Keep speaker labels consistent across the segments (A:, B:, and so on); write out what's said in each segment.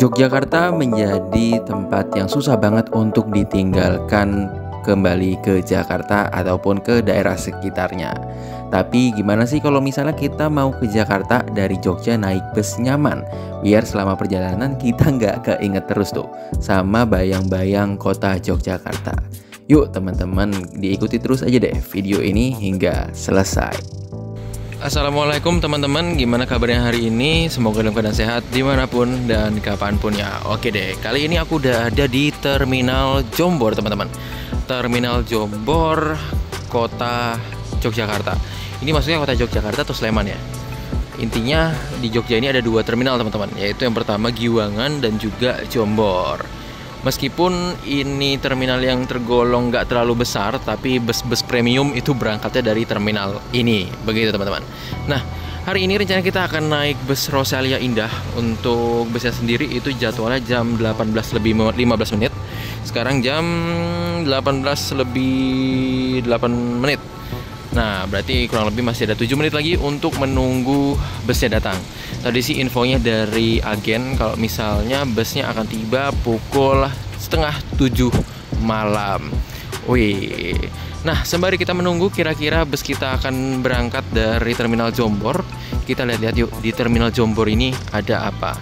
A: Yogyakarta menjadi tempat yang susah banget untuk ditinggalkan kembali ke Jakarta ataupun ke daerah sekitarnya. Tapi gimana sih kalau misalnya kita mau ke Jakarta dari Jogja naik bus nyaman, biar selama perjalanan kita nggak keinget terus tuh sama bayang-bayang kota Yogyakarta. Yuk teman-teman, diikuti terus aja deh video ini hingga selesai. Assalamualaikum teman-teman, gimana kabarnya hari ini? Semoga dalam keadaan sehat dimanapun dan kapanpun ya. Oke deh, kali ini aku udah ada di Terminal Jombor teman-teman. Terminal Jombor, kota Yogyakarta. Ini maksudnya kota Yogyakarta atau Sleman ya? Intinya di Jogja ini ada dua terminal teman-teman, yaitu yang pertama Giwangan dan juga Jombor. Meskipun ini terminal yang tergolong nggak terlalu besar, tapi bus-bus premium itu berangkatnya dari terminal ini, begitu teman-teman. Nah, hari ini rencana kita akan naik bus Rosalia Indah. Untuk busnya sendiri itu jadwalnya jam 18 lebih 15 menit. Sekarang jam 18 lebih 8 menit. Nah, berarti kurang lebih masih ada 7 menit lagi untuk menunggu busnya datang. Tadi sih infonya dari agen kalau misalnya busnya akan tiba pukul setengah 7 malam. Wih. Nah, sembari kita menunggu kira-kira bus kita akan berangkat dari Terminal Jombor, kita lihat-lihat yuk di Terminal Jombor ini ada apa.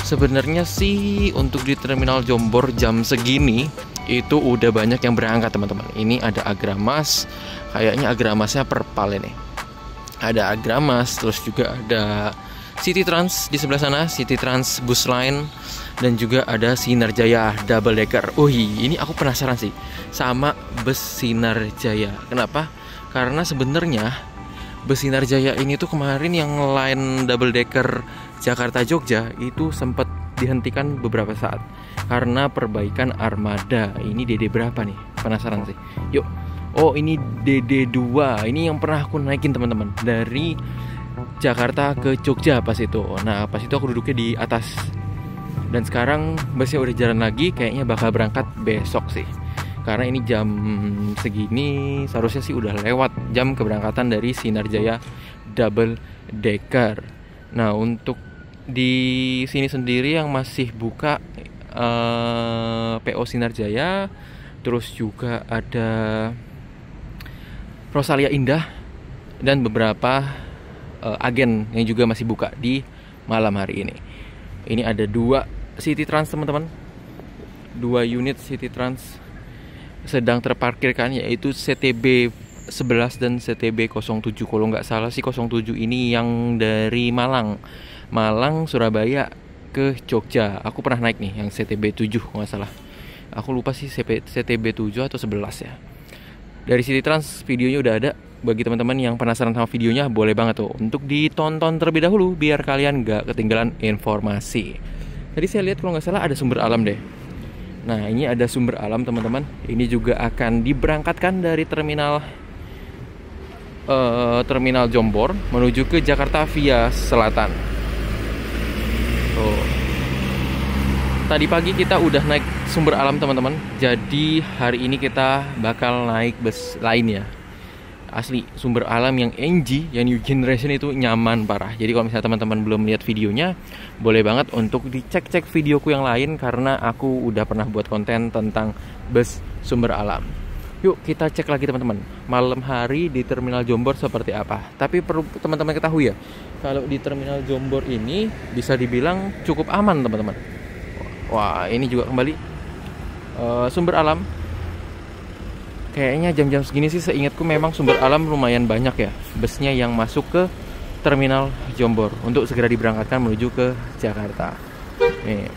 A: Sebenarnya sih untuk di Terminal Jombor jam segini itu udah banyak yang berangkat teman-teman. Ini ada Agramas, kayaknya Agramasnya Perpal ini. Ada Agramas, terus juga ada City Trans di sebelah sana, City Trans Bus Line, dan juga ada Sinar Jaya Double Decker. Ini aku penasaran sih sama bus Sinar Jaya. Kenapa? Karena sebenarnya bus Sinar Jaya ini tuh kemarin yang line Double Decker Jakarta Jogja itu sempat dihentikan beberapa saat karena perbaikan armada. Ini DD berapa nih? Penasaran sih. Yuk. Oh, ini DD2. Ini yang pernah aku naikin teman-teman dari Jakarta ke Jogja pas itu. Nah, pas itu aku duduknya di atas. Dan sekarang busnya udah jalan lagi, kayaknya bakal berangkat besok sih. Karena ini jam segini seharusnya sih udah lewat jam keberangkatan dari Sinar Jaya Double Decker. Nah, untuk di sini sendiri yang masih buka PO Sinar Jaya, terus juga ada Rosalia Indah dan beberapa agen yang juga masih buka di malam hari ini. Ini ada 2 City Trans teman-teman, 2 unit City Trans sedang terparkirkan, yaitu CTB 11 dan CTB 07. Kalau nggak salah sih 07 ini yang dari Malang Surabaya ke Jogja. Aku pernah naik nih yang CTB 7 nggak salah. Aku lupa sih CTB 7 atau 11 ya. Dari City Trans videonya udah ada. Bagi teman-teman yang penasaran sama videonya, boleh banget tuh untuk ditonton terlebih dahulu biar kalian nggak ketinggalan informasi. Tadi saya lihat kalau nggak salah ada sumber alam deh. Nah, ini ada sumber alam teman-teman. Ini juga akan diberangkatkan dari terminal Jombor menuju ke Jakarta via selatan. Tadi pagi kita udah naik sumber alam teman-teman. Jadi hari ini kita bakal naik bus lainnya. Asli sumber alam yang NG, yang new generation itu nyaman parah. Jadi kalau misalnya teman-teman belum lihat videonya, boleh banget untuk dicek-cek videoku yang lain karena aku udah pernah buat konten tentang bus sumber alam. Yuk kita cek lagi teman-teman, malam hari di Terminal Jombor seperti apa. Tapi perlu teman-teman ketahui ya, kalau di Terminal Jombor ini bisa dibilang cukup aman teman-teman. Wah, ini juga kembali sumber alam. Kayaknya jam-jam segini sih seingatku memang sumber alam lumayan banyak ya busnya yang masuk ke Terminal Jombor untuk segera diberangkatkan menuju ke Jakarta. Nih.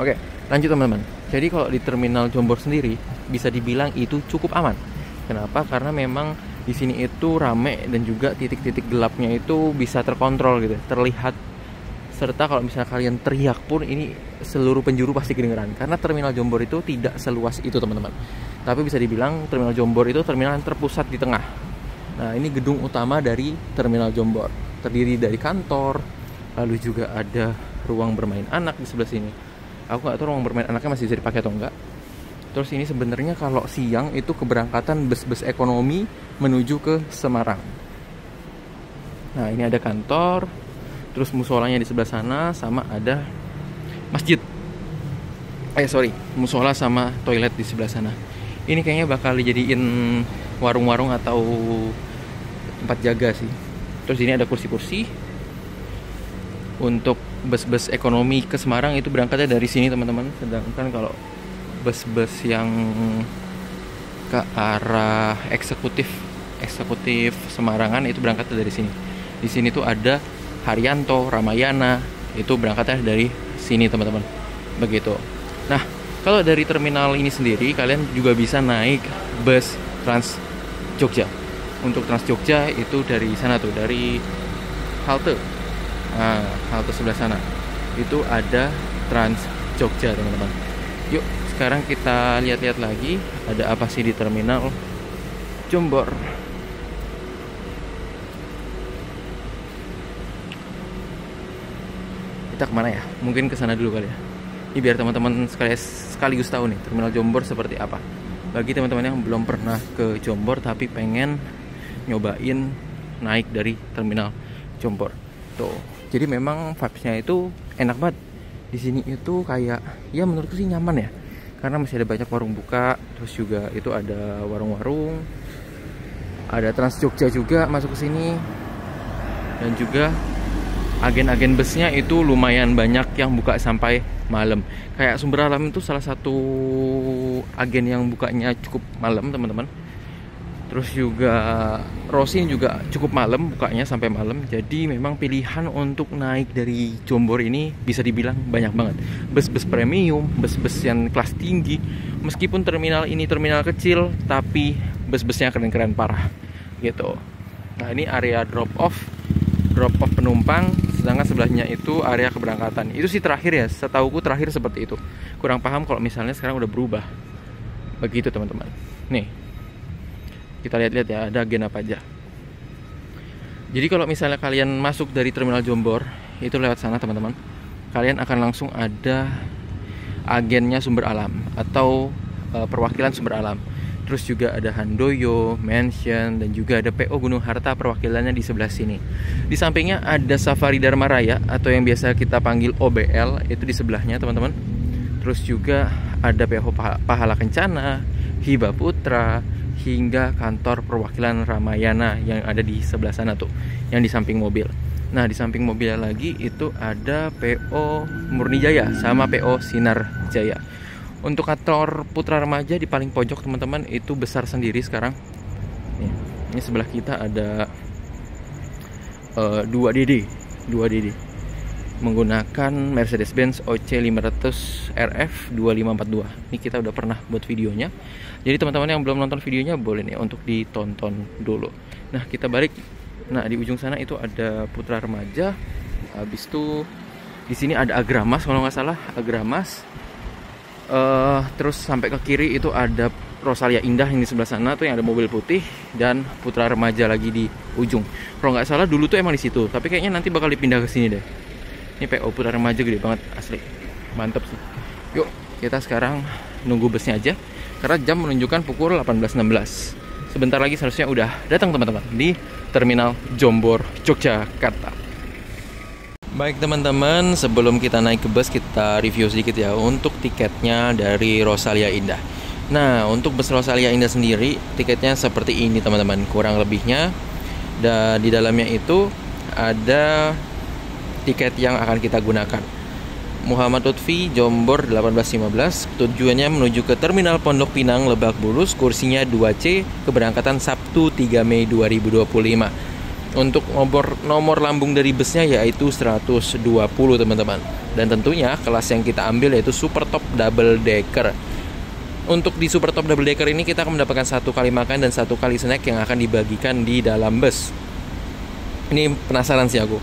A: Oke, lanjut teman-teman. Jadi kalau di terminal Jombor sendiri bisa dibilang itu cukup aman. Kenapa? Karena memang di sini itu rame dan juga titik-titik gelapnya itu bisa terkontrol gitu, terlihat. Serta kalau misalnya kalian teriak pun ini seluruh penjuru pasti kedengeran. Karena terminal Jombor itu tidak seluas itu teman-teman. Tapi bisa dibilang terminal Jombor itu terminal yang terpusat di tengah. Nah ini gedung utama dari terminal Jombor. Terdiri dari kantor, lalu juga ada ruang bermain anak di sebelah sini. Aku nggak tahu ruang bermain anaknya masih bisa dipakai atau enggak. Terus ini sebenarnya kalau siang itu keberangkatan bus-bus ekonomi menuju ke Semarang. Nah ini ada kantor, terus musolanya di sebelah sana, sama ada masjid. Musola sama toilet di sebelah sana. Ini kayaknya bakal dijadiin warung-warung atau tempat jaga sih. Terus ini ada kursi-kursi. Untuk bus-bus ekonomi ke Semarang itu berangkatnya dari sini teman-teman. Sedangkan kalau bus-bus yang ke arah eksekutif Semarangan itu berangkatnya dari sini. Di sini tuh ada Haryanto, Ramayana, itu berangkatnya dari sini teman-teman. Begitu. Nah, kalau dari terminal ini sendiri kalian juga bisa naik bus Trans Jogja. Untuk Trans Jogja itu dari sana tuh, dari halte. Nah, halte sebelah sana. Itu ada Trans Jogja teman-teman. Yuk, sekarang kita lihat-lihat lagi ada apa sih di terminal Jombor. Kita kemana ya? Mungkin ke sana dulu kali ya. Ini biar teman-teman sekaligus tahu nih terminal Jombor seperti apa. Bagi teman-teman yang belum pernah ke Jombor tapi pengen nyobain naik dari terminal Jombor. Tuh. Jadi memang vibes-nya itu enak banget. Di sini itu kayak ya menurutku sih nyaman ya. Karena masih ada banyak warung buka, terus juga itu ada warung-warung. Ada Trans Jogja juga masuk ke sini. Dan juga agen-agen busnya itu lumayan banyak yang buka sampai malam. Kayak Sumber Alam itu salah satu agen yang bukanya cukup malam teman-teman. Terus juga Rosin juga cukup malam, bukanya sampai malam. Jadi memang pilihan untuk naik dari Jombor ini bisa dibilang banyak banget. Bus-bus premium, bus-bus yang kelas tinggi. Meskipun terminal ini terminal kecil, tapi bus-busnya keren-keren parah gitu. Nah ini area drop off penumpang, sedangkan sebelahnya itu area keberangkatan. Itu sih terakhir ya, setauku terakhir seperti itu. Kurang paham kalau misalnya sekarang udah berubah. Begitu teman-teman. Nih, kita lihat-lihat ya ada agen apa aja. Jadi kalau misalnya kalian masuk dari terminal Jombor, itu lewat sana teman-teman, kalian akan langsung ada agennya Sumber Alam atau perwakilan Sumber Alam. Terus juga ada Handoyo, Mansion, dan juga ada PO Gunung Harta perwakilannya di sebelah sini. Di sampingnya ada Safari Dharma Raya atau yang biasa kita panggil OBL, itu di sebelahnya teman-teman. Terus juga ada PO Pahala Kencana, Hiba Putra, hingga kantor perwakilan Ramayana yang ada di sebelah sana tuh, yang di samping mobil. Nah di samping mobil lagi itu ada PO Murni Jaya sama PO Sinar Jaya. Untuk kantor Putra Remaja di paling pojok teman-teman itu besar sendiri sekarang. Ini sebelah kita ada 2 DD menggunakan Mercedes-Benz OC 500 RF 2542. Ini kita udah pernah buat videonya. Jadi teman-teman yang belum nonton videonya boleh nih untuk ditonton dulu. Nah kita balik. Nah di ujung sana itu ada Putra Remaja. Habis itu di sini ada Agramas kalau nggak salah, Agramas. Terus sampai ke kiri itu ada Rosalia Indah yang di sebelah sana tuh yang ada mobil putih, dan Putra Remaja lagi di ujung. Kalau nggak salah dulu tuh emang di situ, tapi kayaknya nanti bakal dipindah ke sini deh. Ini PO Putra Remaja gede banget asli, mantep sih. Yuk kita sekarang nunggu busnya aja karena jam menunjukkan pukul 18.16. Sebentar lagi seharusnya udah datang teman-teman di terminal Jombor, Yogyakarta. Baik teman-teman, sebelum kita naik ke bus kita review sedikit ya untuk tiketnya dari Rosalia Indah. Nah untuk bus Rosalia Indah sendiri tiketnya seperti ini teman-teman, kurang lebihnya. Dan di dalamnya itu ada tiket yang akan kita gunakan. Muhammad Lutfi, Jombor 1815, tujuannya menuju ke Terminal Pondok Pinang, Lebak Bulus, kursinya 2C, keberangkatan Sabtu 3 Mei 2025. Untuk nomor lambung dari busnya yaitu 120 teman-teman. Dan tentunya kelas yang kita ambil yaitu Super Top Double Decker. Untuk di Super Top Double Decker ini kita akan mendapatkan 1 kali makan dan 1 kali snack yang akan dibagikan di dalam bus. Ini penasaran sih aku.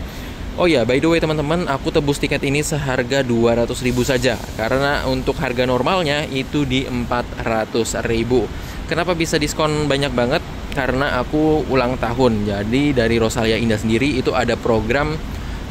A: Oh ya, by the way teman-teman, aku tebus tiket ini seharga 200.000 saja. Karena untuk harga normalnya itu di 400.000. Kenapa bisa diskon banyak banget? Karena aku ulang tahun. Jadi dari Rosalia Indah sendiri itu ada program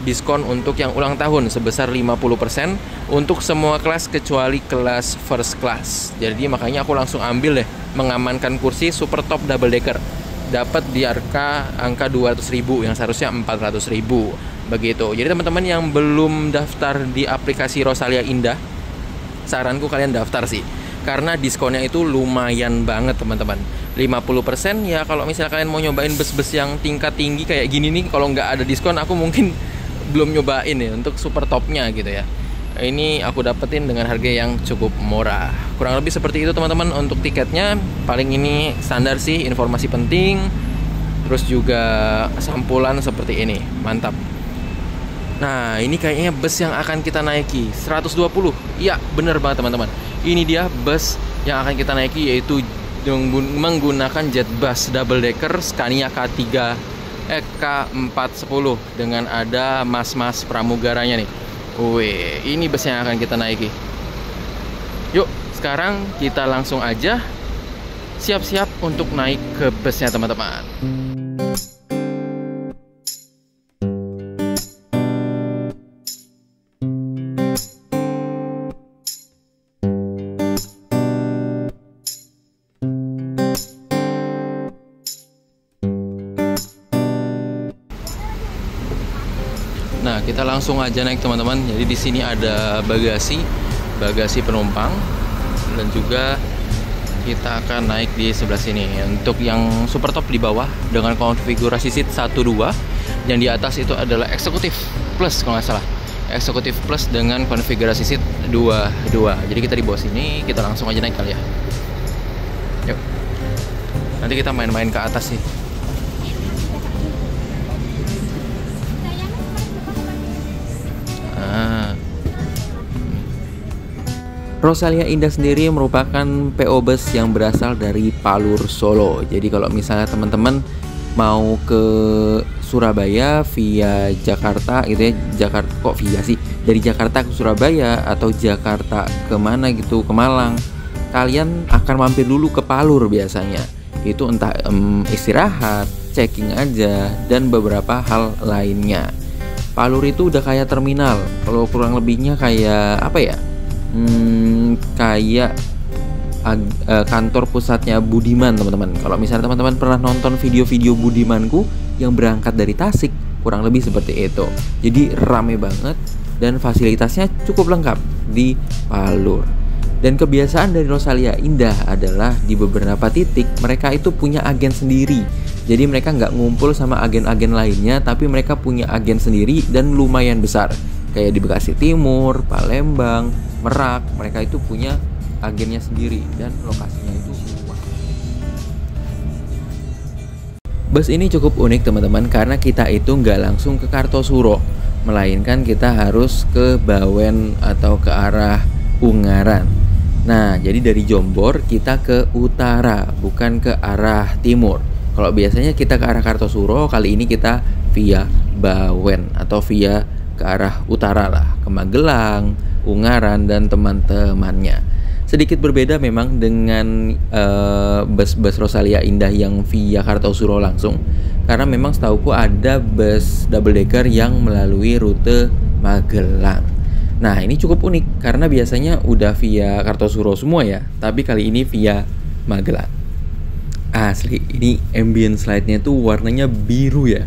A: diskon untuk yang ulang tahun sebesar 50% untuk semua kelas kecuali kelas first class. Jadi makanya aku langsung ambil deh, mengamankan kursi Super Top Double Decker. Dapat di angka 200.000 yang seharusnya 400.000 begitu. Jadi teman-teman yang belum daftar di aplikasi Rosalia Indah, saranku kalian daftar sih. Karena diskonnya itu lumayan banget teman-teman. 50% ya, kalau misalnya kalian mau nyobain bus-bus yang tingkat tinggi kayak gini nih, kalau nggak ada diskon aku mungkin belum nyobain ya untuk super topnya gitu ya. Ini aku dapetin dengan harga yang cukup murah. Kurang lebih seperti itu teman-teman untuk tiketnya. Paling ini standar sih, informasi penting. Terus juga sampulan seperti ini. Mantap. Nah, ini kayaknya bus yang akan kita naiki 120. Iya, bener banget teman-teman. Ini dia bus yang akan kita naiki, yaitu menggunakan jet bus double decker Scania K410 dengan ada mas-mas pramugaranya nih. Wih, ini bus yang akan kita naiki. Yuk, sekarang kita langsung aja siap-siap untuk naik ke busnya teman-teman. Nah, kita langsung aja naik teman-teman. Jadi di sini ada bagasi penumpang, dan juga kita akan naik di sebelah sini. Untuk yang super top di bawah dengan konfigurasi seat 1-2, yang di atas itu adalah eksekutif plus kalau nggak salah. Eksekutif plus dengan konfigurasi seat 2-2. Jadi kita di bawah sini, kita langsung aja naik kali ya. Yuk. Nanti kita main-main ke atas sih. Rosalia Indah sendiri merupakan PO Bus yang berasal dari Palur Solo. Jadi kalau misalnya teman-teman mau ke Surabaya via Jakarta gitu ya, Jakarta kok via sih? Dari Jakarta ke Surabaya atau Jakarta ke mana gitu, ke Malang, kalian akan mampir dulu ke Palur biasanya. Itu entah istirahat, checking aja, dan beberapa hal lainnya. Palur itu udah kayak terminal. Kalau kurang lebihnya kayak apa ya? Kayak kantor pusatnya Budiman teman-teman. Kalau misalnya teman-teman pernah nonton video-video Budimanku yang berangkat dari Tasik, kurang lebih seperti itu. Jadi rame banget dan fasilitasnya cukup lengkap di Palur. Dan kebiasaan dari Rosalia Indah adalah di beberapa titik mereka itu punya agen sendiri. Jadi mereka nggak ngumpul sama agen-agen lainnya, tapi mereka punya agen sendiri dan lumayan besar. Kayak di Bekasi Timur, Palembang, Merak, mereka itu punya agennya sendiri dan lokasinya itu luas. Bus ini cukup unik teman-teman, karena kita itu nggak langsung ke Kartosuro, melainkan kita harus ke Bawen atau ke arah Ungaran. Nah, jadi dari Jombor kita ke utara, bukan ke arah timur. Kalau biasanya kita ke arah Kartosuro, kali ini kita via Bawen atau via ke arah utara lah, ke Magelang, Ungaran, dan teman-temannya. Sedikit berbeda memang dengan bus-bus Rosalia Indah yang via Kartosuro langsung, karena memang setauku ada bus double decker yang melalui rute Magelang. Nah, ini cukup unik karena biasanya udah via Kartosuro semua ya, tapi kali ini via Magelang. Asli, ini ambient slide-nya tuh warnanya biru ya.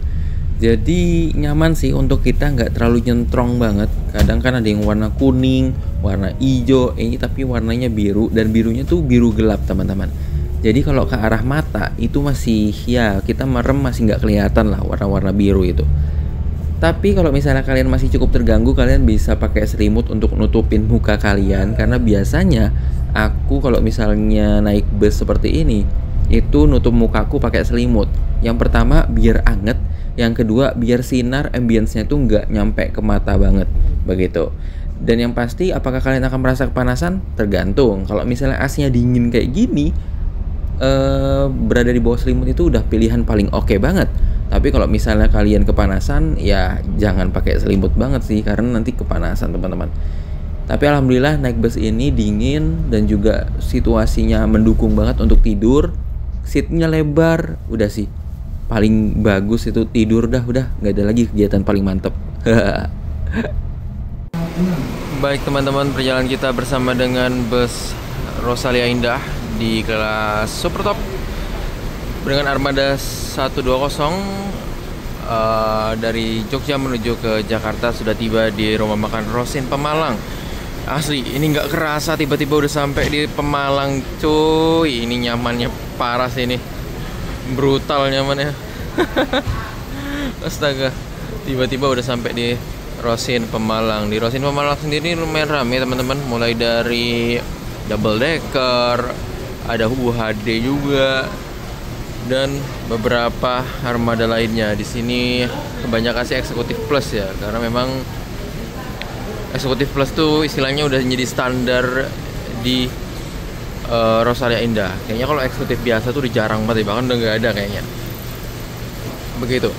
A: Jadi nyaman sih untuk kita, nggak terlalu nyentrong banget. Kadang kan ada yang warna kuning, warna hijau, ini tapi warnanya biru, dan birunya tuh biru gelap teman-teman. Jadi kalau ke arah mata itu masih ya, kita merem masih nggak kelihatan lah warna-warna biru itu. Tapi kalau misalnya kalian masih cukup terganggu, kalian bisa pakai selimut untuk nutupin muka kalian. Karena biasanya aku kalau misalnya naik bus seperti ini, itu nutup mukaku pakai selimut. Yang pertama biar anget, Yang kedua, biar sinar ambience-nya tuh nggak nyampe ke mata banget, begitu. Dan yang pasti, apakah kalian akan merasa kepanasan? Tergantung. Kalau misalnya AC-nya dingin kayak gini, berada di bawah selimut itu udah pilihan paling oke banget. Tapi kalau misalnya kalian kepanasan, ya jangan pakai selimut banget sih, karena nanti kepanasan teman-teman. Tapi alhamdulillah naik bus ini dingin dan juga situasinya mendukung banget untuk tidur. Seatnya lebar, udah sih paling bagus itu tidur dah, udah nggak ada lagi kegiatan paling mantep. Baik teman-teman, perjalanan kita bersama dengan bus Rosalia Indah di kelas Super Top dengan armada 120 dari Jogja menuju ke Jakarta. Sudah tiba di rumah makan Rosin Pemalang. Asli, ini nggak kerasa tiba-tiba udah sampai di Pemalang, cuy. Ini nyamannya parah sih ini, brutal nyamannya. Astaga, tiba-tiba udah sampai di Rosin Pemalang. Di Rosin Pemalang sendiri lumayan rame teman-teman, mulai dari double decker, ada UHD juga, dan beberapa armada lainnya. Di sini kebanyakan sih eksekutif plus ya, karena memang eksekutif plus tuh istilahnya udah jadi standar di Rosalia Indah. Kayaknya kalau eksekutif biasa tuh udah jarang banget, bahkan udah nggak ada kayaknya. Begitu.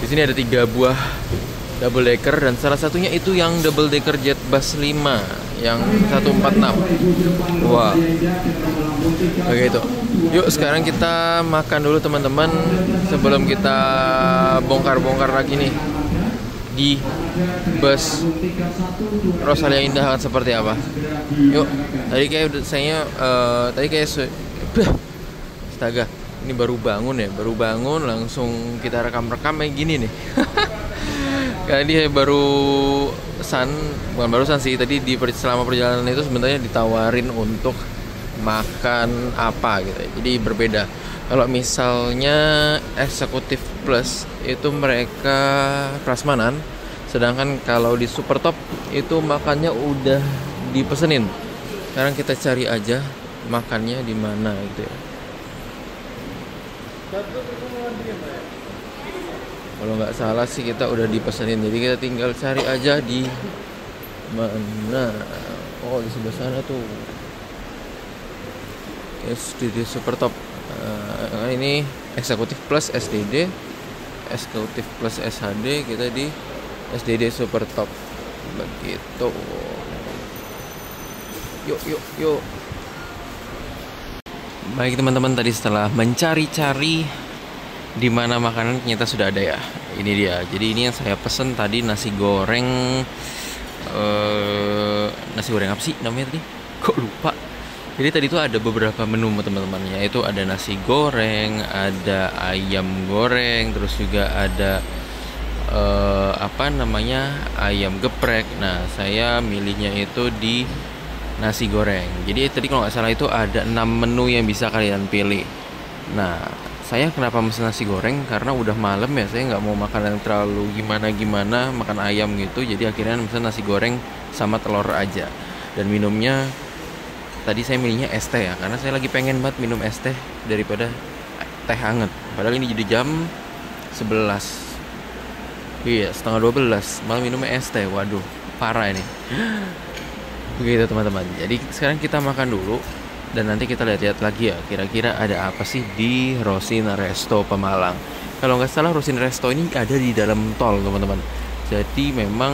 A: Di sini ada 3 buah double decker dan salah satunya itu yang double decker Jet Bus 5 yang 146. Wah. Begitu. Yuk sekarang kita makan dulu teman-teman sebelum kita bongkar-bongkar lagi nih di bus Rosalia Indah akan seperti apa. Yuk, tadi kayak astaga, ini baru bangun langsung kita rekam kayak gini nih. Kali bukan barusan sih, tadi selama perjalanan itu sebenarnya ditawarin untuk makan apa gitu. Jadi berbeda. Kalau misalnya eksekutif plus itu mereka prasmanan, sedangkan kalau di super top itu makannya udah dipesenin. Sekarang kita cari aja makannya di mana gitu ya. Kalau nggak salah sih kita udah dipesenin, jadi kita tinggal cari aja di mana. Oh, di sebelah sana tuh. SDD super top. Ini eksekutif plus SDD, eksekutif plus SHD, kita di SDD super top begitu. Yuk. Baik teman-teman, tadi setelah mencari-cari di mana makanan ternyata sudah ada ya. Ini dia. Jadi ini yang saya pesen tadi, nasi goreng apa sih namanya tadi? Kok lupa. Jadi tadi itu ada beberapa menu teman-teman, yaitu ada nasi goreng, ada ayam goreng, terus juga ada ayam geprek. Nah, saya milihnya itu di nasi goreng. Jadi tadi kalau nggak salah itu ada 6 menu yang bisa kalian pilih. Nah, saya kenapa mesen nasi goreng? Karena udah malam ya, saya nggak mau makan yang terlalu gimana-gimana, makan ayam gitu. Jadi akhirnya mesen nasi goreng sama telur aja. Dan minumnya tadi saya milihnya es teh ya, karena saya lagi pengen banget minum es teh daripada teh hangat. Padahal ini jadi jam 11. Iya, setengah 12 malah minumnya es teh. Waduh, parah ini. Begitu teman-teman. Jadi sekarang kita makan dulu dan nanti kita lihat-lihat lagi ya, kira-kira ada apa sih di Rosin Resto Pemalang. Kalau nggak salah Rosin Resto ini ada di dalam tol teman-teman. Jadi memang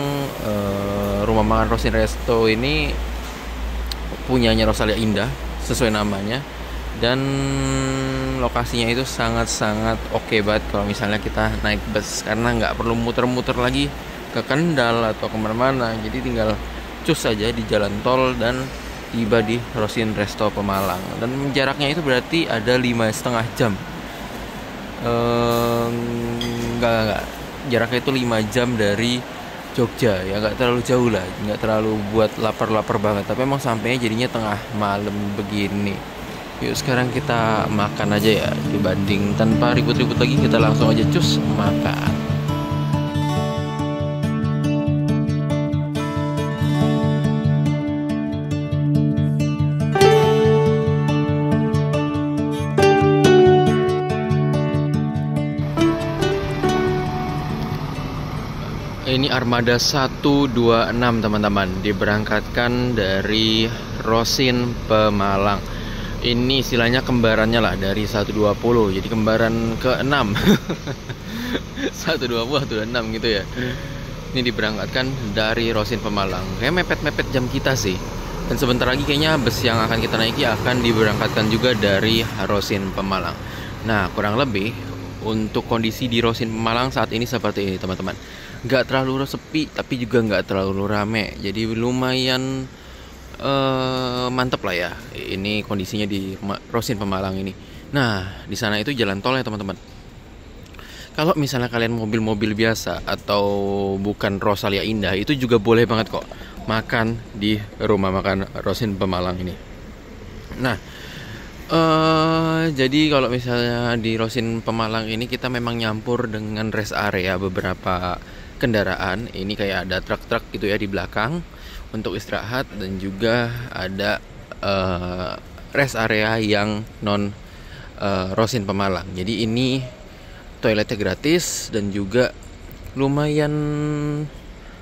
A: rumah makan Rosin Resto ini punyanya Rosalia Indah sesuai namanya, dan lokasinya itu sangat-sangat oke banget kalau misalnya kita naik bus, karena nggak perlu muter-muter lagi ke Kendal atau kemana-mana. Jadi tinggal cus saja di jalan tol dan tiba di Rosin Resto Pemalang. Dan jaraknya itu berarti ada 5,5 jam. Enggak, jaraknya itu 5 jam dari Jogja ya, nggak terlalu jauh lah, nggak terlalu buat lapar banget, tapi emang sampainya jadinya tengah malam begini. Yuk sekarang kita makan aja ya, dibanding tanpa ribut-ribut lagi, kita langsung aja cus makan. Ini armada 126 teman-teman, diberangkatkan dari Rosin Pemalang. Ini istilahnya kembarannya lah dari 120, jadi kembaran ke-6. 120 126 gitu ya. Ini diberangkatkan dari Rosin Pemalang. Kayak mepet-mepet jam kita sih. Dan sebentar lagi kayaknya bus yang akan kita naiki akan diberangkatkan juga dari Rosin Pemalang. Nah, kurang lebih untuk kondisi di Rosin Pemalang saat ini seperti ini teman-teman. Nggak terlalu sepi tapi juga nggak terlalu rame, jadi lumayan mantep lah ya. Ini kondisinya di Rosin Pemalang ini. Nah, di sana itu jalan tol ya teman-teman. Kalau misalnya kalian mobil-mobil biasa atau bukan Rosalia Indah, itu juga boleh banget kok makan di rumah makan Rosin Pemalang ini. Nah, jadi kalau misalnya di Rosin Pemalang ini kita memang nyampur dengan rest area beberapa kendaraan. Ini kayak ada truk-truk gitu ya di belakang untuk istirahat, dan juga ada rest area yang non Rosin Pemalang. Jadi ini toiletnya gratis dan juga lumayan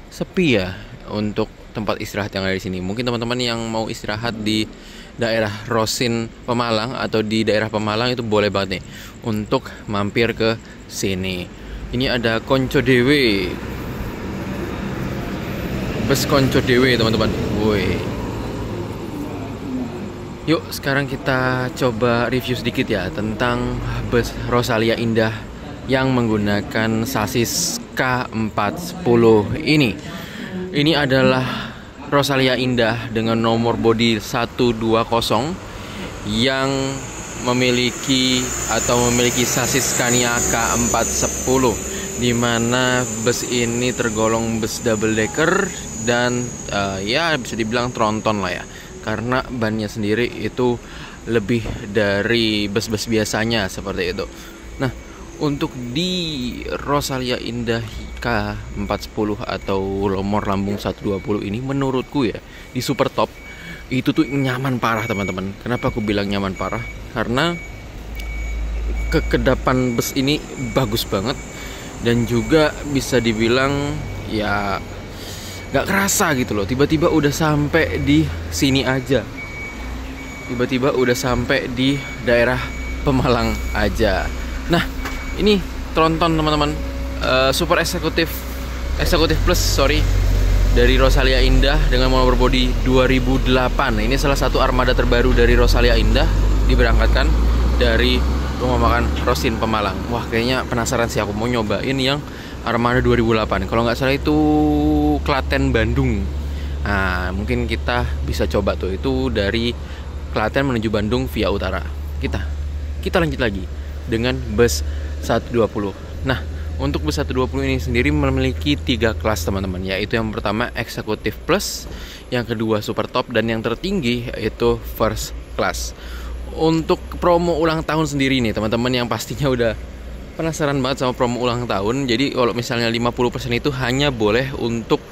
A: sepi ya untuk tempat istirahat yang ada di sini. Mungkin teman-teman yang mau istirahat di daerah Rosin Pemalang atau di daerah Pemalang itu boleh banget nih untuk mampir ke sini. Ini ada Konco Dewe, bus Konco Dewe teman-teman. Woi. Yuk sekarang kita coba review sedikit ya tentang bus Rosalia Indah yang menggunakan sasis K410 ini. Ini adalah Rosalia Indah dengan nomor bodi 120 yang memiliki sasis Scania K410, di mana bus ini tergolong bus double decker dan ya bisa dibilang tronton lah ya, karena bannya sendiri itu lebih dari bus-bus biasanya seperti itu. Nah, untuk di Rosalia Indah K410 atau nomor lambung 120 ini menurutku ya di super top itu tuh nyaman parah teman-teman. Kenapa aku bilang nyaman parah? Karena kekedapan bus ini bagus banget, dan juga bisa dibilang ya gak kerasa gitu loh. Tiba-tiba udah sampai di sini aja, tiba-tiba udah sampai di daerah Pemalang aja. Nah, ini tronton teman-teman, super eksekutif plus dari Rosalia Indah dengan nomor bodi 2008. Ini salah satu armada terbaru dari Rosalia Indah, diberangkatkan dari rumah makan Rosin Pemalang. Wah, kayaknya penasaran sih aku mau nyobain yang armada 2008. Kalau nggak salah itu Klaten Bandung. Nah, mungkin kita bisa coba tuh, itu dari Klaten menuju Bandung via utara. Kita lanjut lagi dengan bus 120. Nah, untuk bus 120 ini sendiri memiliki 3 kelas teman-teman, yaitu yang pertama eksekutif plus, yang kedua super top, dan yang tertinggi yaitu first class. Untuk promo ulang tahun sendiri nih teman-teman, yang pastinya udah penasaran banget sama promo ulang tahun. Jadi kalau misalnya 50% itu hanya boleh untuk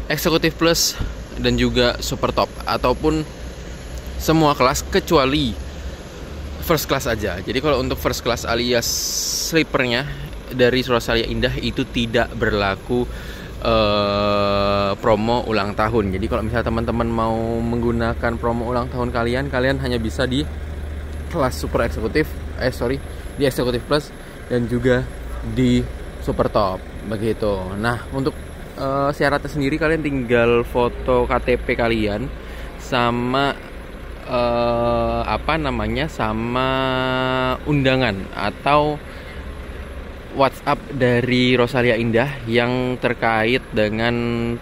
A: eksekutif plus dan juga super top, ataupun semua kelas kecuali first class aja. Jadi kalau untuk first class alias sleepernya dari Rosalia Indah itu tidak berlaku promo ulang tahun. Jadi kalau misalnya teman-teman mau menggunakan promo ulang tahun kalian hanya bisa di kelas super eksekutif, di eksekutif plus dan juga di super top begitu. Nah, untuk syaratnya sendiri kalian tinggal foto KTP kalian sama sama undangan atau WhatsApp dari Rosalia Indah yang terkait dengan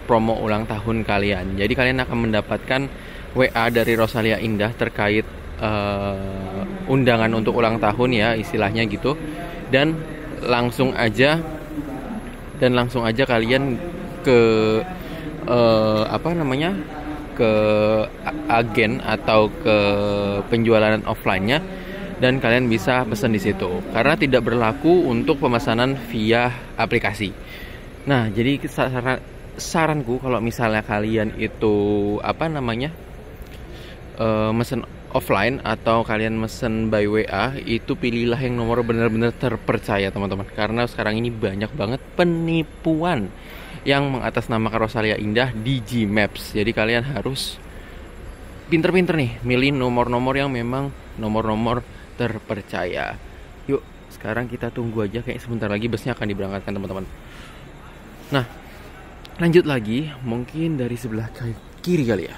A: promo ulang tahun kalian. Jadi kalian akan mendapatkan WA dari Rosalia Indah terkait undangan untuk ulang tahun ya, istilahnya gitu. Dan langsung aja kalian ke ke agen atau ke penjualan offline-nya, dan kalian bisa pesan di situ, karena tidak berlaku untuk pemesanan via aplikasi. Nah, jadi saranku kalau misalnya kalian itu mesen offline atau kalian mesen by WA, itu pilihlah yang nomor benar-benar terpercaya teman-teman, karena sekarang ini banyak banget penipuan yang mengatasnamakan Rosalia Indah di Gmaps. Jadi kalian harus pinter-pinter nih milih nomor-nomor yang memang nomor-nomor terpercaya. Yuk, sekarang kita tunggu aja, kayak sebentar lagi busnya akan diberangkatkan teman-teman. Nah, lanjut lagi, mungkin dari sebelah kiri kali ya.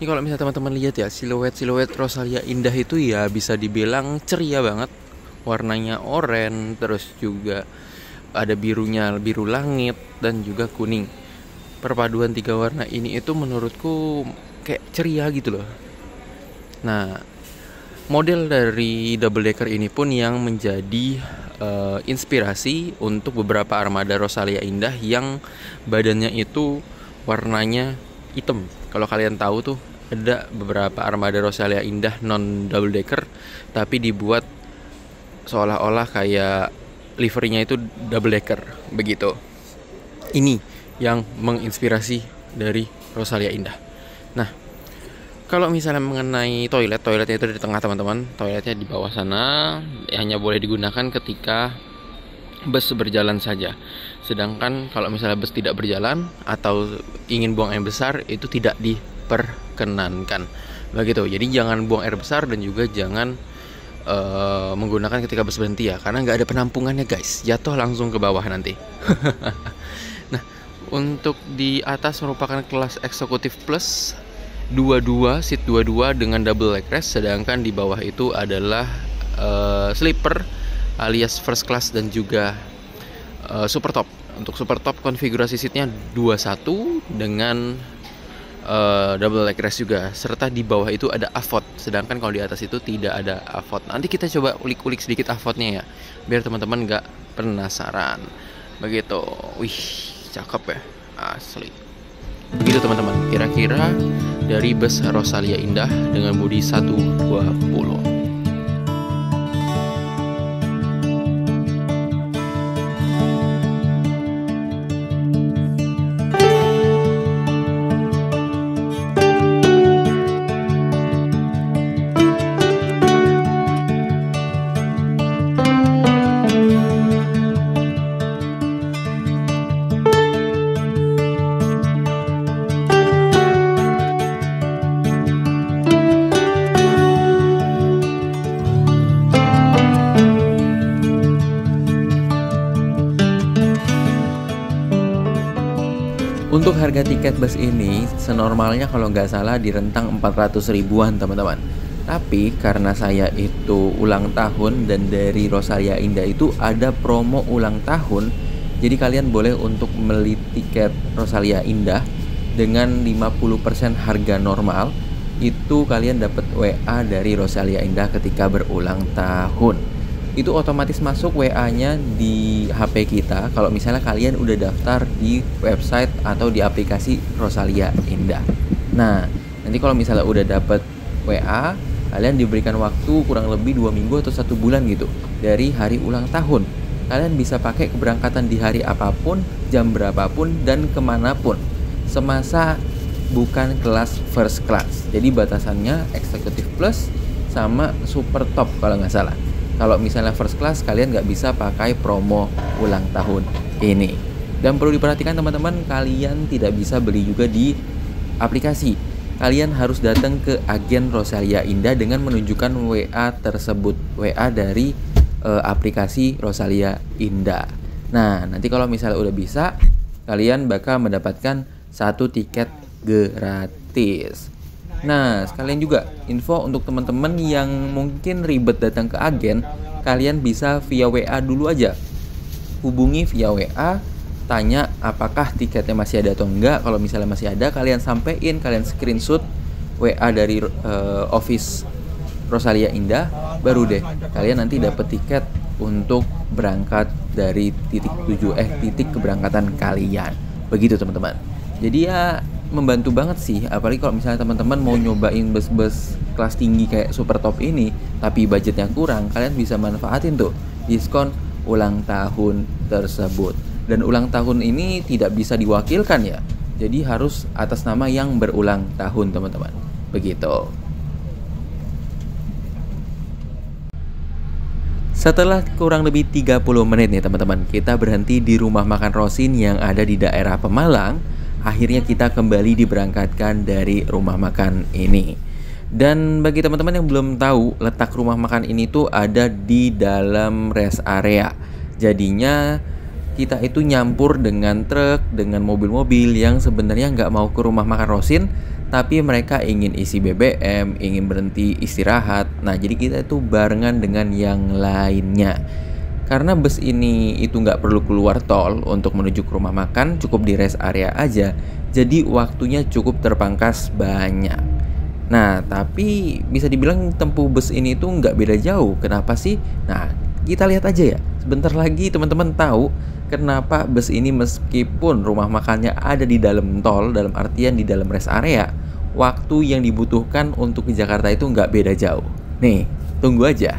A: Ini kalau misalnya teman-teman lihat ya, siluet Rosalia Indah itu ya bisa dibilang ceria banget. Warnanya oranye, terus juga ada birunya, biru langit dan juga kuning. Perpaduan 3 warna ini itu menurutku kayak ceria gitu loh. Nah, model dari double decker ini pun yang menjadi inspirasi untuk beberapa armada Rosalia Indah yang badannya itu warnanya hitam. Kalau kalian tahu tuh ada beberapa armada Rosalia Indah non double decker tapi dibuat seolah-olah kayak liverynya itu double decker begitu. Ini yang menginspirasi dari Rosalia Indah. Nah, kalau misalnya mengenai toiletnya itu di tengah teman-teman. Toiletnya di bawah sana, hanya boleh digunakan ketika bus berjalan saja. Sedangkan kalau misalnya bus tidak berjalan atau ingin buang air besar, itu tidak diperkenankan. Begitu. Jadi jangan buang air besar dan juga jangan menggunakan ketika bus berhenti ya, karena nggak ada penampungannya guys, jatuh langsung ke bawah nanti. Nah, untuk di atas merupakan kelas eksekutif plus 22 seat 22 dengan double leg rest, sedangkan di bawah itu adalah sleeper alias first class dan juga super top. Untuk super top konfigurasi seatnya 21 dengan double leg rest juga, serta di bawah itu ada avot, sedangkan kalau di atas itu tidak ada avot. Nanti kita coba ulik-ulik sedikit avotnya ya, biar teman-teman nggak penasaran. Begitu. Wih, cakep ya, asli. Begitu teman-teman, kira-kira dari bus Rosalia Indah dengan bodi 120. Untuk harga tiket bus ini senormalnya kalau nggak salah di rentang 400 ribuan teman-teman. Tapi karena saya itu ulang tahun dan dari Rosalia Indah itu ada promo ulang tahun, jadi kalian boleh untuk beli tiket Rosalia Indah dengan 50% harga normal. Itu kalian dapat WA dari Rosalia Indah ketika berulang tahun. Itu otomatis masuk WA-nya di HP kita kalau misalnya kalian udah daftar di website atau di aplikasi Rosalia Indah. Nah, nanti kalau misalnya udah dapet WA, kalian diberikan waktu kurang lebih 2 minggu atau 1 bulan gitu dari hari ulang tahun. Kalian bisa pakai keberangkatan di hari apapun, jam berapapun, dan kemanapun, semasa bukan kelas first class. Jadi batasannya eksekutif plus sama super top kalau nggak salah. Kalau misalnya first class, kalian nggak bisa pakai promo ulang tahun ini. Dan perlu diperhatikan teman-teman, kalian tidak bisa beli juga di aplikasi. Kalian harus datang ke agen Rosalia Indah dengan menunjukkan WA tersebut, WA dari aplikasi Rosalia Indah. Nah, nanti kalau misalnya udah bisa, kalian bakal mendapatkan 1 tiket gratis. Nah, sekalian juga info untuk teman-teman yang mungkin ribet datang ke agen, kalian bisa via WA dulu aja. Hubungi via WA, tanya apakah tiketnya masih ada atau enggak. Kalau misalnya masih ada, kalian sampein, kalian screenshot WA dari office Rosalia Indah, baru deh kalian nanti dapat tiket untuk berangkat dari titik keberangkatan kalian. Begitu teman-teman. Jadi ya membantu banget sih, apalagi kalau misalnya teman-teman mau nyobain bus-bus kelas tinggi kayak super top ini tapi budgetnya kurang, kalian bisa manfaatin tuh diskon ulang tahun tersebut. Dan ulang tahun ini tidak bisa diwakilkan ya, jadi harus atas nama yang berulang tahun teman-teman. Begitu. Setelah kurang lebih 30 menit nih teman-teman, kita berhenti di rumah makan Rosin yang ada di daerah Pemalang. Akhirnya kita kembali diberangkatkan dari rumah makan ini. Dan bagi teman-teman yang belum tahu, letak rumah makan ini tuh ada di dalam rest area. Jadinya kita itu nyampur dengan truk, dengan mobil-mobil yang sebenarnya nggak mau ke rumah makan Rosin, tapi mereka ingin isi BBM, ingin berhenti istirahat. Nah, jadi kita itu barengan dengan yang lainnya. Karena bus ini itu nggak perlu keluar tol untuk menuju ke rumah makan, cukup di rest area aja. Jadi waktunya cukup terpangkas banyak. Nah, tapi bisa dibilang tempuh bus ini tuh nggak beda jauh. Kenapa sih? Nah, kita lihat aja ya. Sebentar lagi teman-teman tahu kenapa bus ini meskipun rumah makannya ada di dalam tol, dalam artian di dalam rest area, waktu yang dibutuhkan untuk ke Jakarta itu nggak beda jauh. Nih, tunggu aja.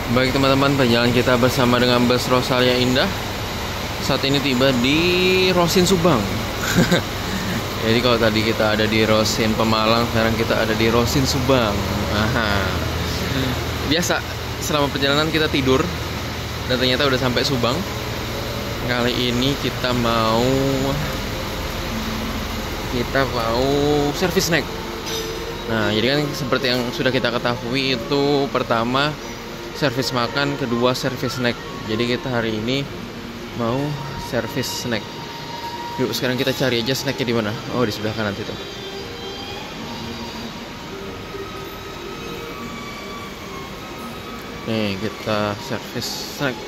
A: Baik teman-teman, perjalanan kita bersama dengan bus Rosalia Indah saat ini tiba di Rosin Subang. Jadi kalau tadi kita ada di Rosin Pemalang, sekarang kita ada di Rosin Subang. Aha. Biasa, selama perjalanan kita tidur dan ternyata udah sampai Subang. Kali ini kita mau servis snack. Nah, jadi kan seperti yang sudah kita ketahui, itu pertama servis makan, kedua servis snack. Jadi kita hari ini mau servis snack. Yuk sekarang kita cari aja snacknya di mana. Oh, di sebelah kanan itu. Nih kita servis snack.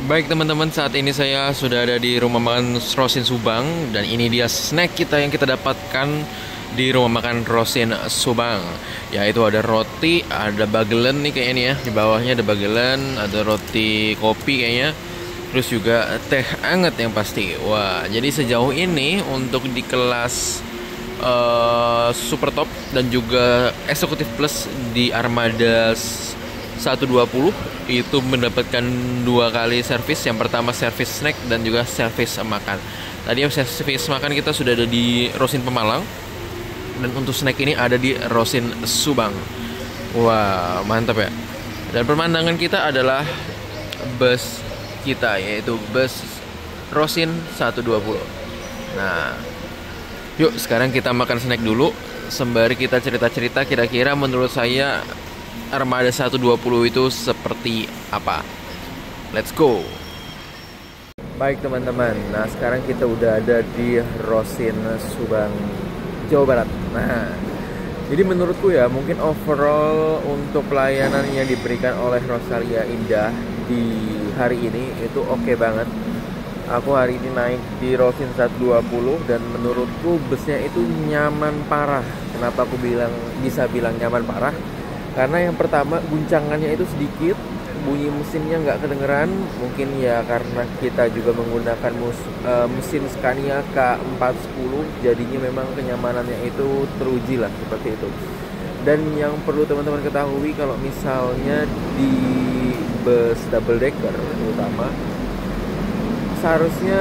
A: Baik teman-teman, saat ini saya sudah ada di rumah makan Rosin Subang. Dan ini dia snack kita yang kita dapatkan di rumah makan Rosin Subang, yaitu ada roti, ada bagelen nih kayaknya nih ya, di bawahnya ada bagelen, ada roti kopi kayaknya, terus juga teh anget yang pasti. Wah, jadi sejauh ini untuk di kelas super top dan juga eksekutif plus di Armada 120 itu mendapatkan 2 kali servis. Yang pertama servis snack dan juga servis makan. Tadi servis makan kita sudah ada di Rosin Pemalang, dan untuk snack ini ada di Rosin Subang. Wah, mantap ya. Dan pemandangan kita adalah bus kita, yaitu bus Rosin 120. Nah, yuk sekarang kita makan snack dulu sembari kita cerita-cerita kira-kira menurut saya Armada 120 itu seperti apa. Let's go. Baik teman-teman, nah sekarang kita udah ada di Rosin Subang, Jawa Barat. Nah, jadi menurutku ya, mungkin overall untuk pelayanan yang diberikan oleh Rosalia Indah di hari ini itu oke banget. Aku hari ini naik di Rosin 120 dan menurutku busnya itu nyaman parah. Kenapa aku bisa bilang nyaman parah? Karena yang pertama, guncangannya itu sedikit, bunyi mesinnya nggak kedengeran. Mungkin ya karena kita juga menggunakan mesin Scania K410, jadinya memang kenyamanannya itu teruji lah seperti itu. Dan yang perlu teman-teman ketahui, kalau misalnya di bus double decker terutama, seharusnya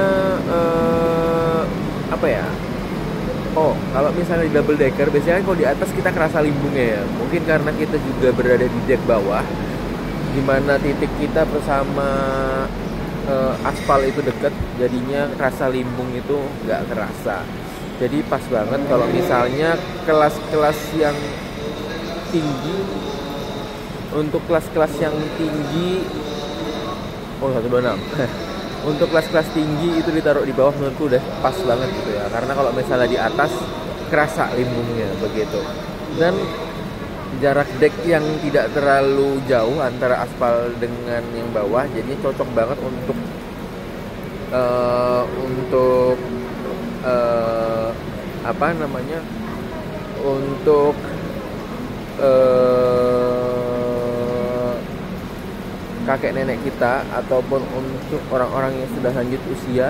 A: Oh, kalau misalnya di double decker, biasanya kalau di atas kita kerasa limbungnya ya. Mungkin karena kita juga berada di deck bawah, di mana titik kita bersama aspal itu deket, jadinya rasa limbung itu nggak kerasa. Jadi pas banget kalau misalnya kelas-kelas yang tinggi, untuk kelas-kelas yang tinggi, oh 126. Untuk kelas-kelas tinggi itu ditaruh di bawah menurutku udah pas banget gitu ya. Karena kalau misalnya di atas kerasa limbungnya begitu. Dan jarak deck yang tidak terlalu jauh antara aspal dengan yang bawah, jadinya cocok banget untuk apa namanya? Untuk kakek nenek kita ataupun untuk orang-orang yang sudah lanjut usia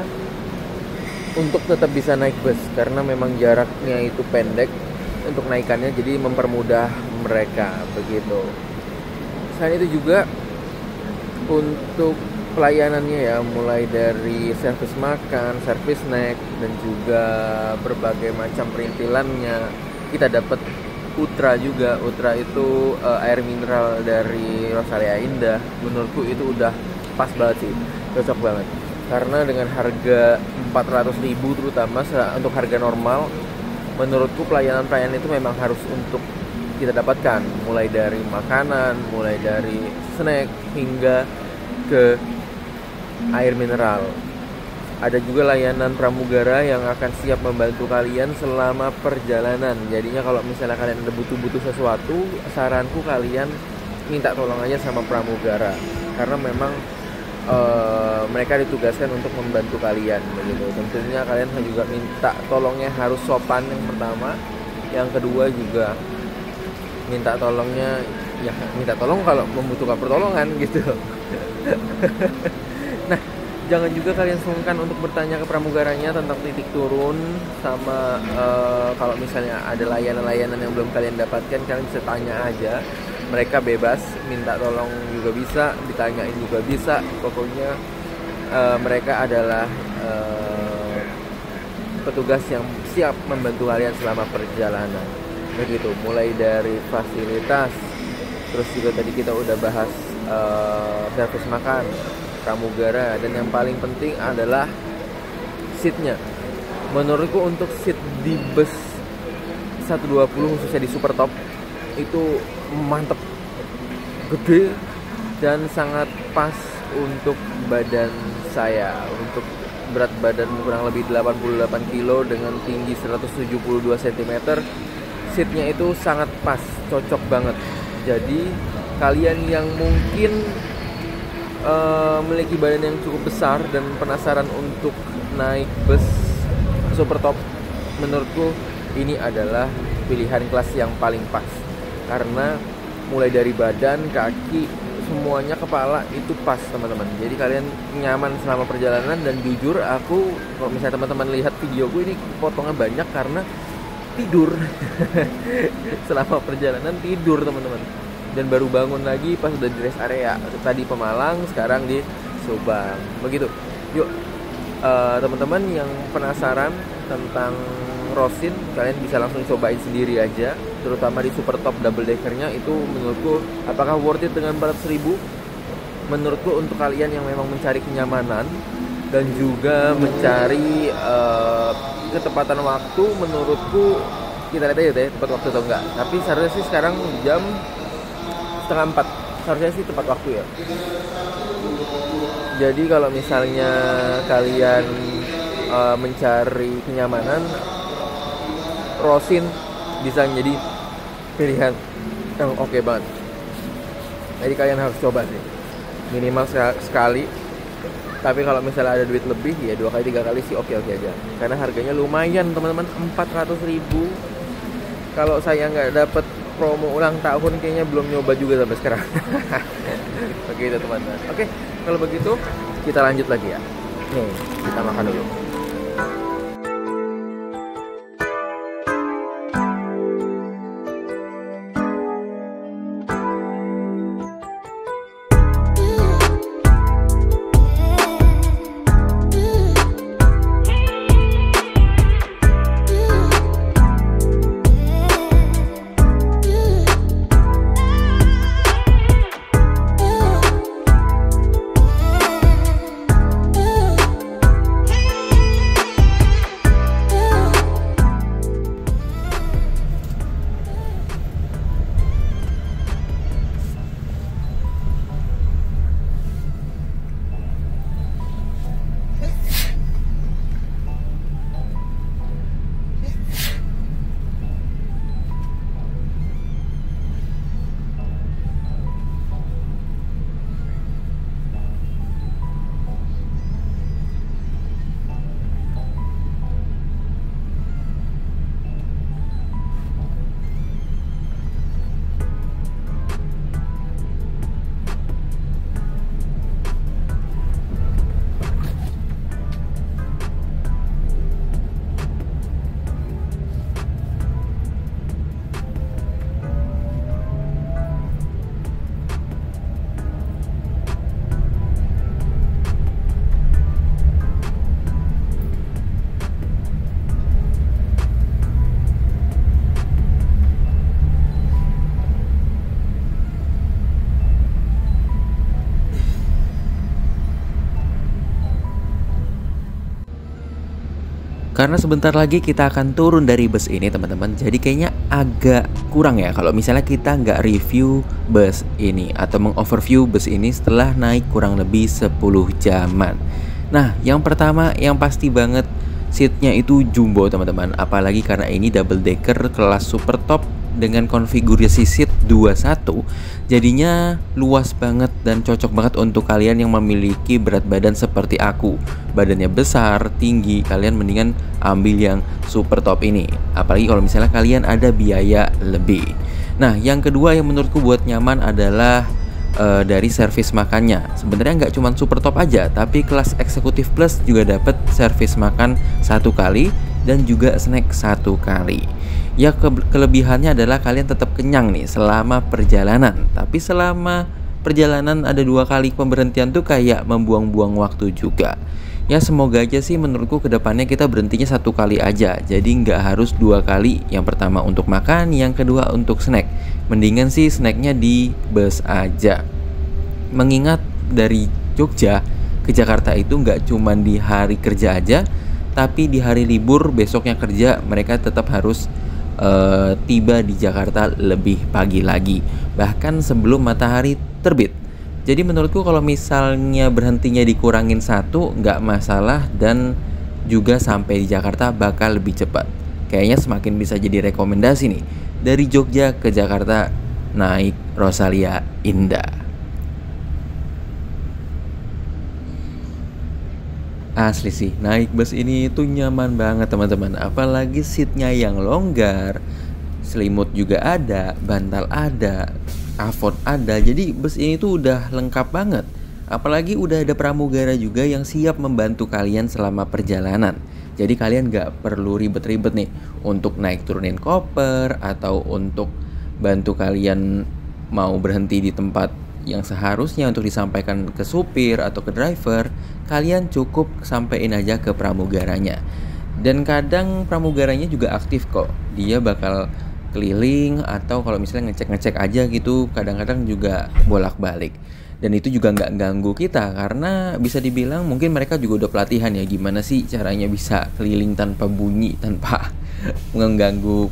A: untuk tetap bisa naik bus, karena memang jaraknya itu pendek untuk naikannya, jadi mempermudah mereka begitu. Selain itu juga untuk pelayanannya ya, mulai dari servis makan, servis snack, dan juga berbagai macam perintilannya kita dapat. Utra juga, Utra itu air mineral dari Rosalia Indah. Menurutku itu udah pas banget sih, cocok banget. Karena dengan harga 400.000 terutama untuk harga normal, menurutku pelayanan-pelayanan itu memang harus untuk kita dapatkan. Mulai dari makanan, mulai dari snack, hingga ke air mineral. Ada juga layanan pramugara yang akan siap membantu kalian selama perjalanan. Jadinya kalau misalnya kalian ada butuh sesuatu, saranku kalian minta tolong aja sama pramugara, karena memang mereka ditugaskan untuk membantu kalian begitu. Tentunya kalian juga minta tolongnya harus sopan yang pertama, yang kedua juga minta tolongnya ya minta tolong kalau membutuhkan pertolongan gitu. Nah, jangan juga kalian sungkan untuk bertanya ke pramugaranya tentang titik turun, sama kalau misalnya ada layanan-layanan yang belum kalian dapatkan, kalian bisa tanya aja. Mereka bebas, minta tolong juga bisa, ditanyain juga bisa. Pokoknya mereka adalah petugas yang siap membantu kalian selama perjalanan. Begitu, mulai dari fasilitas, terus juga tadi kita udah bahas servis makan, pramugara, dan yang paling penting adalah seatnya. Menurutku untuk seat di bus 120 khususnya di super top itu mantep, gede, dan sangat pas untuk badan saya. Untuk berat badan kurang lebih 88 kilo dengan tinggi 172 cm, seatnya itu sangat pas, cocok banget. Jadi kalian yang mungkin memiliki badan yang cukup besar dan penasaran untuk naik bus super top, menurutku ini adalah pilihan kelas yang paling pas. Karena mulai dari badan, kaki, semuanya, kepala itu pas teman-teman. Jadi kalian nyaman selama perjalanan. Dan jujur aku, kalau misalnya teman-teman lihat videoku ini potongnya banyak karena tidur. Selama perjalanan tidur teman-teman. Dan baru bangun lagi pas udah di rest area. Tadi Pemalang, sekarang di Subang. Begitu. Yuk, teman-teman yang penasaran tentang Rosin, kalian bisa langsung cobain sendiri aja. Terutama di super top double deckernya itu menurutku apakah worth it dengan 400.000? Menurutku untuk kalian yang memang mencari kenyamanan dan juga mencari ketepatan waktu, menurutku kita lihat aja deh tepat waktu atau enggak. Tapi seharusnya sih sekarang jam 3:30, seharusnya sih tepat waktu ya. Jadi kalau misalnya kalian mencari kenyamanan, Rosin bisa menjadi pilihan yang oke banget. Jadi kalian harus coba sih, minimal sekali. Tapi kalau misalnya ada duit lebih ya 2 kali 3 kali sih oke aja. Karena harganya lumayan teman-teman, 400.000. Kalau saya nggak dapet promo ulang tahun kayaknya belum nyoba juga sampai sekarang. Begitu teman-teman. Oke, kalau begitu kita lanjut lagi ya. Nih, kita makan dulu. Karena sebentar lagi kita akan turun dari bus ini teman-teman. Jadi kayaknya agak kurang ya kalau misalnya kita nggak review bus ini atau mengoverview bus ini setelah naik kurang lebih 10 jaman. Nah, yang pertama yang pasti banget seatnya itu jumbo teman-teman. Apalagi karena ini double decker kelas super top dengan konfigurasi seat 21, jadinya luas banget dan cocok banget untuk kalian yang memiliki berat badan seperti aku. Badannya besar, tinggi, kalian mendingan ambil yang super top ini. Apalagi kalau misalnya kalian ada biaya lebih. Nah, yang kedua yang menurutku buat nyaman adalah dari servis makannya. Sebenarnya nggak cuma super top aja, tapi kelas eksekutif plus juga dapat servis makan 1 kali dan juga snack 1 kali. Ya kelebihannya adalah kalian tetap kenyang nih selama perjalanan. Tapi selama perjalanan ada 2 kali pemberhentian tuh kayak membuang-buang waktu juga. Ya semoga aja sih menurutku kedepannya kita berhentinya 1 kali aja. Jadi nggak harus 2 kali. Yang pertama untuk makan, yang kedua untuk snack. Mendingan sih snacknya di bus aja. Mengingat dari Jogja ke Jakarta itu nggak cuma di hari kerja aja, tapi di hari libur besoknya kerja mereka tetap harus tiba di Jakarta lebih pagi lagi, bahkan sebelum matahari terbit. Jadi menurutku kalau misalnya berhentinya dikurangin 1 nggak masalah dan juga sampai di Jakarta bakal lebih cepat. Kayaknya semakin bisa jadi rekomendasi nih dari Jogja ke Jakarta naik Rosalia Indah. Asli sih, naik bus ini tuh nyaman banget teman-teman. Apalagi seatnya yang longgar, selimut juga ada, bantal ada, kafot ada. Jadi bus ini tuh udah lengkap banget. Apalagi udah ada pramugara juga yang siap membantu kalian selama perjalanan. Jadi kalian gak perlu ribet-ribet nih untuk naik turunin koper atau untuk bantu kalian mau berhenti di tempat yang seharusnya untuk disampaikan ke supir atau ke driver. Kalian cukup sampein aja ke pramugaranya. Dan kadang pramugaranya juga aktif kok. Dia bakal keliling atau kalau misalnya ngecek-ngecek aja gitu, kadang-kadang juga bolak-balik. Dan itu juga nggak ganggu kita karena bisa dibilang mungkin mereka juga udah pelatihan ya gimana sih caranya bisa keliling tanpa bunyi, tanpa mengganggu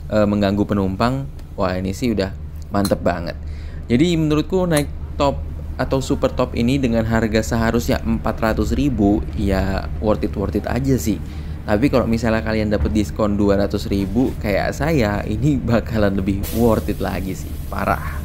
A: mengganggu penumpang. Wah ini sih udah mantep banget. Jadi menurutku naik top atau super top ini dengan harga seharusnya 400.000 ya worth it aja sih. Tapi kalau misalnya kalian dapat diskon 200.000 kayak saya, ini bakalan lebih worth it lagi sih, parah.